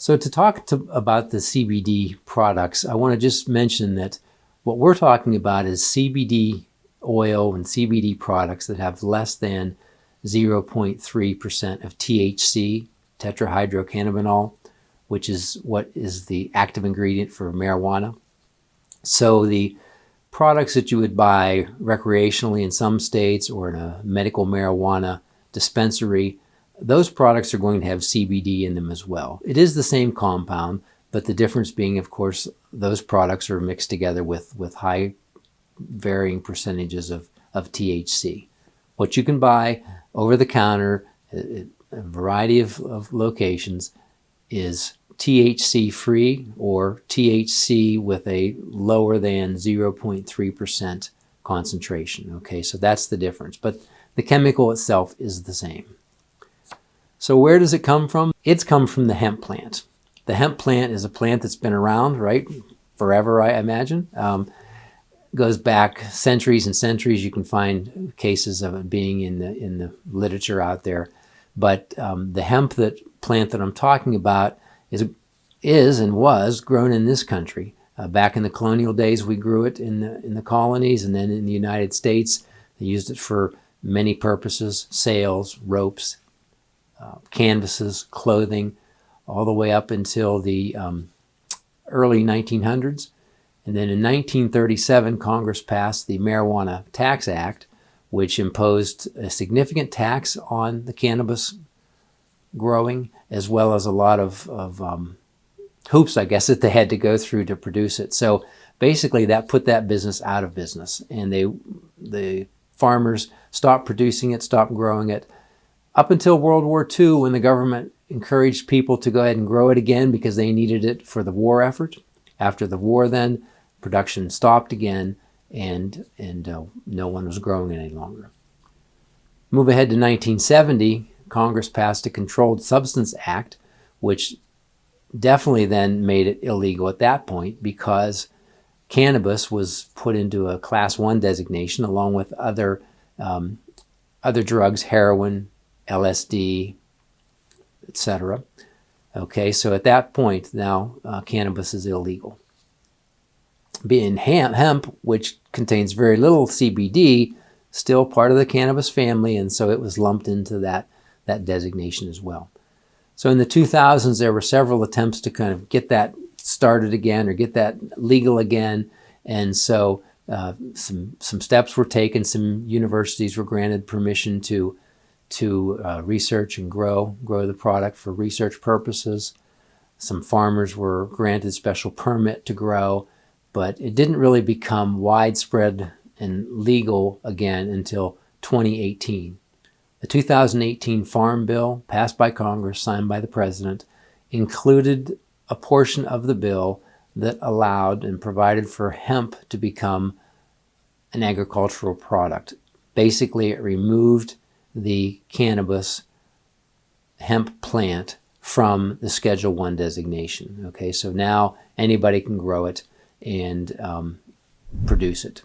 So to talk about the CBD products, I want to just mention that what we're talking about is CBD oil and CBD products that have less than 0.3% of THC, tetrahydrocannabinol, which is what is the active ingredient for marijuana. So the products that you would buy recreationally in some states or in a medical marijuana dispensary, those products are going to have CBD in them as well. It is the same compound, but the difference being, of course, those products are mixed together with high varying percentages of THC. What you can buy over the counter at a variety of locations is THC free or THC with a lower than 0.3% concentration. Okay, so that's the difference, but the chemical itself is the same. So where does it come from? It's come from the hemp plant. The hemp plant is a plant that's been around, right, forever, I imagine. Goes back centuries and centuries. You can find cases of it being in the literature out there. But the hemp plant that I'm talking about is and was grown in this country. Back in the colonial days, we grew it in the colonies, and then in the United States, they used it for many purposes: sails, ropes, canvases, clothing, all the way up until the early 1900s. And then in 1937, Congress passed the Marijuana Tax Act, which imposed a significant tax on the cannabis growing, as well as a lot of hoops, I guess, that they had to go through to produce it. So basically that put that business out of business, and the farmers stopped producing it, stopped growing it, up until World War II, when the government encouraged people to go ahead and grow it again because they needed it for the war effort. After the war then, production stopped again, and no one was growing it any longer. Move ahead to 1970, Congress passed a Controlled Substance Act, which definitely then made it illegal at that point because cannabis was put into a Class 1 designation along with other drugs, heroin, LSD, etc. Okay, so at that point now cannabis is illegal. Being hemp, which contains very little CBD, still part of the cannabis family, and so it was lumped into that designation as well. So in the 2000s, there were several attempts to kind of get that started again or get that legal again, and so some steps were taken. Some universities were granted permission to research and grow the product for research purposes. Some farmers were granted special permit to grow, but it didn't really become widespread and legal again until 2018. The 2018 Farm Bill, passed by Congress, signed by the President, included a portion of the bill that allowed and provided for hemp to become an agricultural product. Basically, it removed the cannabis hemp plant from the Schedule I designation. Okay, so now anybody can grow it and produce it.